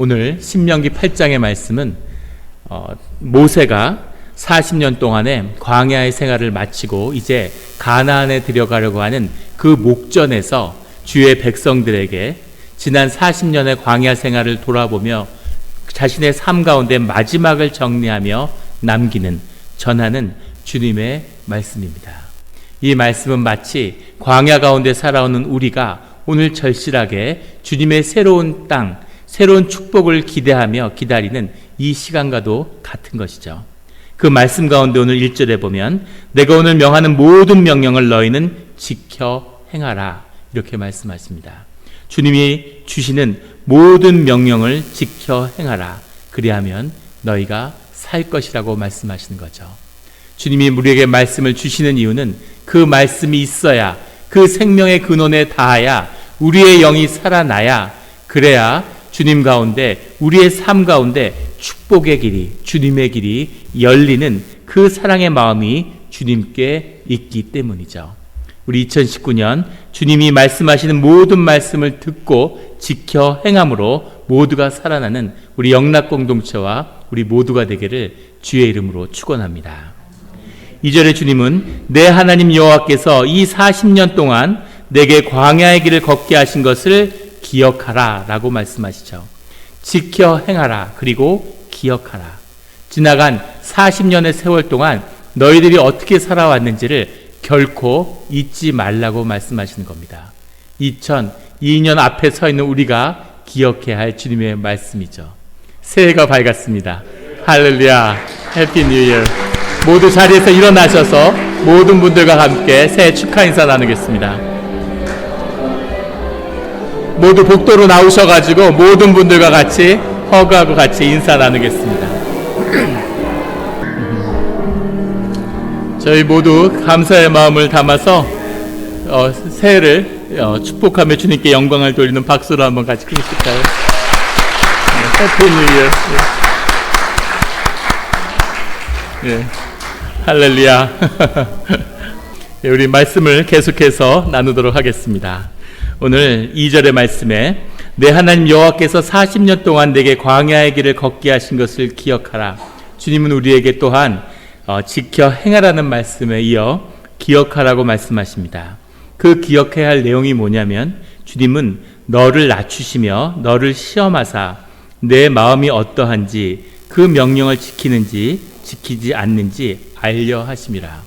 오늘 신명기 8장의 말씀은 모세가 40년 동안의 광야의 생활을 마치고 이제 가나안에 들어가려고 하는 그 목전에서 주의 백성들에게 지난 40년의 광야 생활을 돌아보며 자신의 삶 가운데 마지막을 정리하며 전하는 주님의 말씀입니다. 이 말씀은 마치 광야 가운데 살아오는 우리가 오늘 절실하게 주님의 새로운 땅, 새로운 축복을 기대하며 기다리는 이 시간과도 같은 것이죠. 그 말씀 가운데 오늘 1절에 보면 내가 오늘 명하는 모든 명령을 너희는 지켜 행하라 이렇게 말씀하십니다. 주님이 주시는 모든 명령을 지켜 행하라. 그리하면 너희가 살 것이라고 말씀하시는 거죠. 주님이 우리에게 말씀을 주시는 이유는 그 말씀이 있어야, 그 생명의 근원에 닿아야 우리의 영이 살아나야, 그래야 주님 가운데, 우리의 삶 가운데 축복의 길이, 주님의 길이 열리는 그 사랑의 마음이 주님께 있기 때문이죠. 우리 2019년 주님이 말씀하시는 모든 말씀을 듣고 지켜 행함으로 모두가 살아나는 우리 영락공동체와 우리 모두가 되기를 주의 이름으로 축원합니다. 2절에 주님은 내 하나님 여호와께서 이 40년 동안 내게 광야의 길을 걷게 하신 것을 기억하라 라고 말씀하시죠. 지켜 행하라, 그리고 기억하라. 지나간 40년의 세월 동안 너희들이 어떻게 살아왔는지를 결코 잊지 말라고 말씀하시는 겁니다. 2002년 앞에 서 있는 우리가 기억해야 할 주님의 말씀이죠. 새해가 밝았습니다. 할렐루야, 해피 뉴 이어. 모두 자리에서 일어나셔서 모든 분들과 함께 새해 축하 인사 나누겠습니다. 모두 복도로 나오셔가지고 모든 분들과 같이 허그하고 같이 인사 나누겠습니다. 저희 모두 감사의 마음을 담아서 새해를 축복하며 주님께 영광을 돌리는 박수로 한번 같이 크실까요? 해피 뉴 이어. 예. 할렐루야. 우리 말씀을 계속해서 나누도록 하겠습니다. 오늘 2절의 말씀에 내 하나님 여호와께서 40년 동안 내게 광야의 길을 걷게 하신 것을 기억하라. 주님은 우리에게 또한 지켜 행하라는 말씀에 이어 기억하라고 말씀하십니다. 그 기억해야 할 내용이 뭐냐면 주님은 너를 낮추시며 너를 시험하사 내 마음이 어떠한지 그 명령을 지키는지 지키지 않는지 알려 하심이라.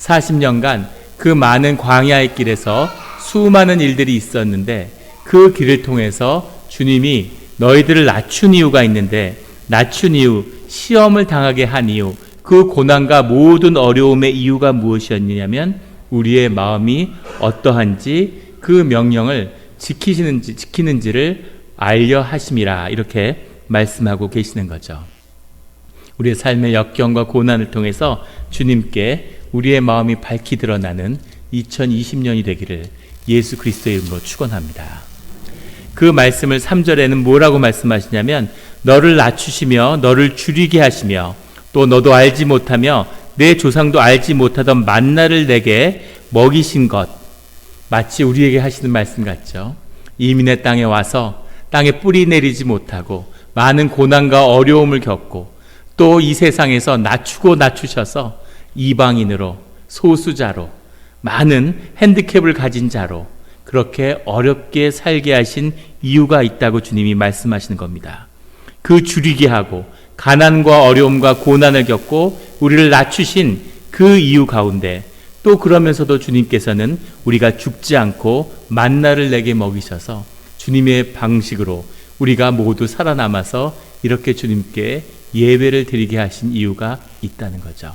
40년간 그 많은 광야의 길에서 수많은 일들이 있었는데 그 길을 통해서 주님이 너희들을 낮춘 이유가 있는데, 낮춘 이유, 시험을 당하게 한 이유, 그 고난과 모든 어려움의 이유가 무엇이었느냐면 우리의 마음이 어떠한지 그 명령을 지키는지를 알려 하심이라 이렇게 말씀하고 계시는 거죠. 우리의 삶의 역경과 고난을 통해서 주님께 우리의 마음이 밝히 드러나는 2020년이 되기를 예수 그리스도의 이름으로 축원합니다. 그 말씀을 3절에는 뭐라고 말씀하시냐면 너를 낮추시며 너를 줄이게 하시며 또 너도 알지 못하며 내 조상도 알지 못하던 만나를 내게 먹이신 것. 마치 우리에게 하시는 말씀 같죠. 이민의 땅에 와서 땅에 뿌리 내리지 못하고 많은 고난과 어려움을 겪고 또 이 세상에서 낮추셔서 이방인으로, 소수자로, 많은 핸디캡을 가진 자로 그렇게 어렵게 살게 하신 이유가 있다고 주님이 말씀하시는 겁니다. 그 줄이게 하고 가난과 어려움과 고난을 겪고 우리를 낮추신 그 이유 가운데 또 그러면서도 주님께서는 우리가 죽지 않고 만나를 내게 먹이셔서 주님의 방식으로 우리가 모두 살아남아서 이렇게 주님께 예배를 드리게 하신 이유가 있다는 거죠.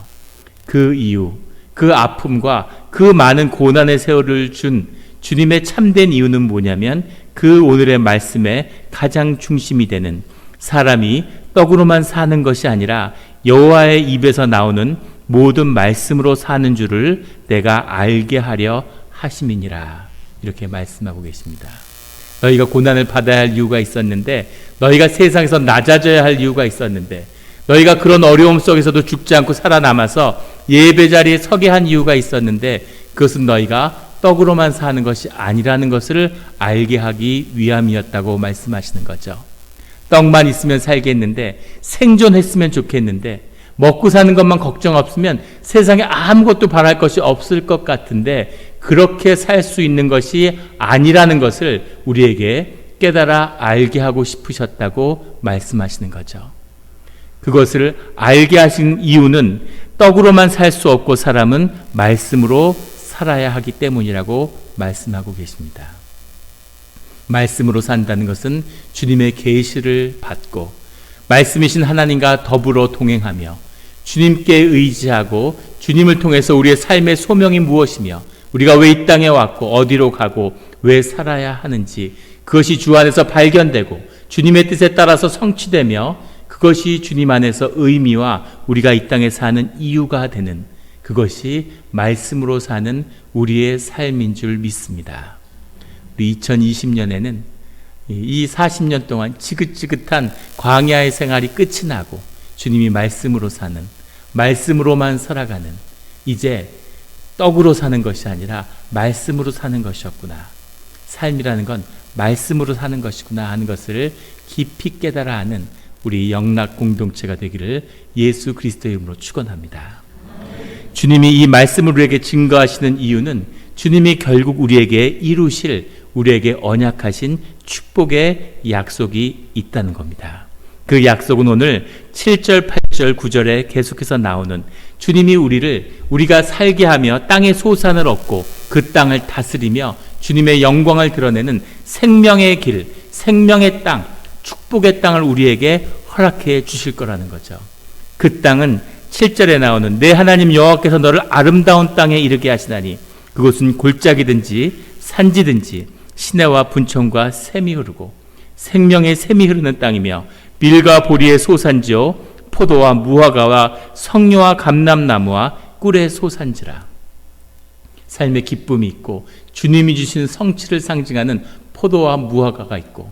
그 이유, 그 아픔과 그 많은 고난의 세월을 준 주님의 참된 이유는 뭐냐면 그 오늘의 말씀의 가장 중심이 되는 사람이 떡으로만 사는 것이 아니라 여호와의 입에서 나오는 모든 말씀으로 사는 줄을 내가 알게 하려 하심이니라 이렇게 말씀하고 계십니다. 너희가 고난을 받아야 할 이유가 있었는데, 너희가 세상에서 낮아져야 할 이유가 있었는데, 너희가 그런 어려움 속에서도 죽지 않고 살아남아서 예배 자리에 서게 한 이유가 있었는데 그것은 너희가 떡으로만 사는 것이 아니라는 것을 알게 하기 위함이었다고 말씀하시는 거죠. 떡만 있으면 살겠는데, 생존했으면 좋겠는데, 먹고 사는 것만 걱정 없으면 세상에 아무것도 바랄 것이 없을 것 같은데, 그렇게 살 수 있는 것이 아니라는 것을 우리에게 깨달아 알게 하고 싶으셨다고 말씀하시는 거죠. 그것을 알게 하신 이유는 떡으로만 살 수 없고 사람은 말씀으로 살아야 하기 때문이라고 말씀하고 계십니다. 말씀으로 산다는 것은 주님의 계시를 받고 말씀이신 하나님과 더불어 동행하며 주님께 의지하고 주님을 통해서 우리의 삶의 소명이 무엇이며 우리가 왜 이 땅에 왔고 어디로 가고 왜 살아야 하는지 그것이 주 안에서 발견되고 주님의 뜻에 따라서 성취되며 그것이 주님 안에서 의미와 우리가 이 땅에 사는 이유가 되는 그것이 말씀으로 사는 우리의 삶인 줄 믿습니다. 우리 2020년에는 이 40년 동안 지긋지긋한 광야의 생활이 끝이 나고 주님이 말씀으로 사는, 말씀으로만 살아가는, 이제 떡으로 사는 것이 아니라 말씀으로 사는 것이었구나, 삶이라는 건 말씀으로 사는 것이구나 하는 것을 깊이 깨달아 하는 우리 영락 공동체가 되기를 예수 그리스도의 이름으로 축원합니다. 주님이 이 말씀을 우리에게 증거하시는 이유는 주님이 결국 우리에게 이루실, 우리에게 언약하신 축복의 약속이 있다는 겁니다. 그 약속은 오늘 7절, 8절, 9절에 계속해서 나오는 주님이 우리가 살게 하며 땅의 소산을 얻고 그 땅을 다스리며 주님의 영광을 드러내는 생명의 길, 생명의 땅, 축복의 땅을 우리에게 허락해 주실 거라는 거죠. 그 땅은 7절에 나오는 내 하나님 여호와께서 너를 아름다운 땅에 이르게 하시나니 그곳은 골짜기든지 산지든지 시내와 분천과 샘이 흐르고 생명의 샘이 흐르는 땅이며 밀과 보리의 소산지요 포도와 무화과와 석류와 감람나무와 꿀의 소산지라. 삶의 기쁨이 있고 주님이 주신 성취를 상징하는 포도와 무화과가 있고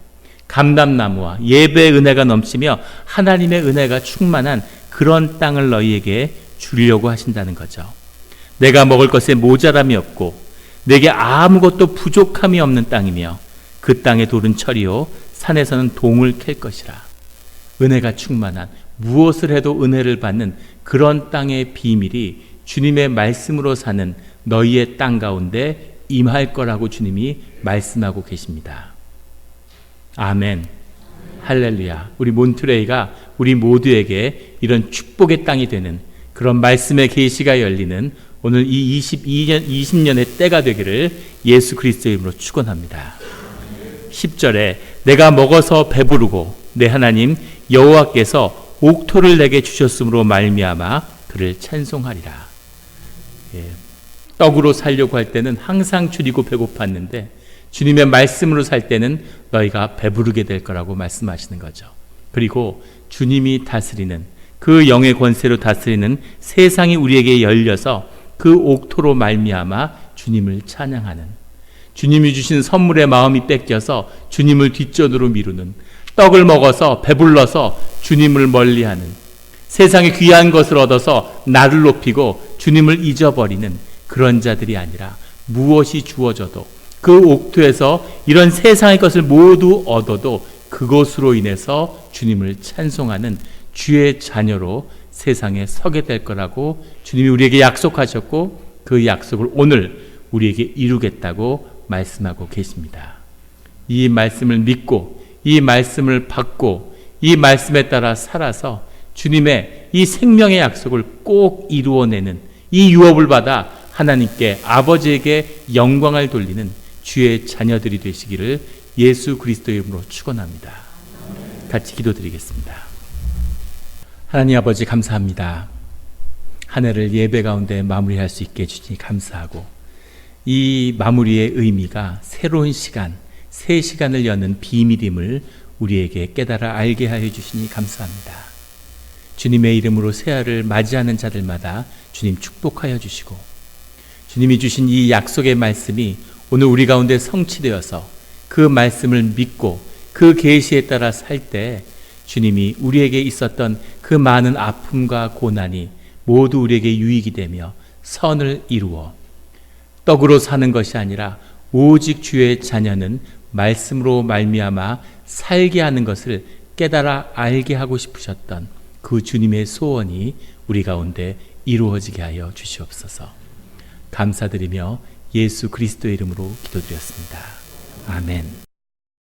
감람나무와 예배의 은혜가 넘치며 하나님의 은혜가 충만한 그런 땅을 너희에게 주려고 하신다는 거죠. 내가 먹을 것에 모자람이 없고 내게 아무것도 부족함이 없는 땅이며 그 땅의 돌은 철이요 산에서는 동을 캘 것이라. 은혜가 충만한, 무엇을 해도 은혜를 받는 그런 땅의 비밀이 주님의 말씀으로 사는 너희의 땅 가운데 임할 거라고 주님이 말씀하고 계십니다. 아멘. 할렐루야. 우리 몬트레이가 우리 모두에게 이런 축복의 땅이 되는 그런 말씀의 계시가 열리는 오늘 이 20년의 때가 되기를 예수 그리스도의 이름으로 축원합니다. 10절에 내가 먹어서 배부르고 내 하나님 여호와께서 옥토를 내게 주셨으므로 말미암아 그를 찬송하리라. 떡으로 살려고 할 때는 항상 줄이고 배고팠는데 주님의 말씀으로 살 때는 너희가 배부르게 될 거라고 말씀하시는 거죠. 그리고 주님이 다스리는 그 영의 권세로 다스리는 세상이 우리에게 열려서 그 옥토로 말미암아 주님을 찬양하는, 주님이 주신 선물의 마음이 뺏겨서 주님을 뒷전으로 미루는, 떡을 먹어서 배불러서 주님을 멀리하는, 세상의 귀한 것을 얻어서 나를 높이고 주님을 잊어버리는 그런 자들이 아니라 무엇이 주어져도 그 옥토에서 이런 세상의 것을 모두 얻어도 그것으로 인해서 주님을 찬송하는 주의 자녀로 세상에 서게 될 거라고 주님이 우리에게 약속하셨고 그 약속을 오늘 우리에게 이루겠다고 말씀하고 계십니다. 이 말씀을 믿고 이 말씀을 받고 이 말씀에 따라 살아서 주님의 이 생명의 약속을 꼭 이루어내는 이 유업을 받아 하나님께 아버지에게 영광을 돌리는 주의 자녀들이 되시기를 예수 그리스도의 이름으로 축원합니다. 같이 기도드리겠습니다. 하나님 아버지 감사합니다. 한 해를 예배 가운데 마무리할 수 있게 해주시니 감사하고 이 마무리의 의미가 새로운 시간, 새 시간을 여는 비밀임을 우리에게 깨달아 알게 하여 주시니 감사합니다. 주님의 이름으로 새해를 맞이하는 자들마다 주님 축복하여 주시고 주님이 주신 이 약속의 말씀이 오늘 우리 가운데 성취되어서 그 말씀을 믿고 그 계시에 따라 살 때 주님이 우리에게 있었던 그 많은 아픔과 고난이 모두 우리에게 유익이 되며 선을 이루어 떡으로 사는 것이 아니라 오직 주의 자녀는 말씀으로 말미암아 살게 하는 것을 깨달아 알게 하고 싶으셨던 그 주님의 소원이 우리 가운데 이루어지게 하여 주시옵소서. 감사드리며 예수 그리스도의 이름으로 기도드렸습니다. 아멘.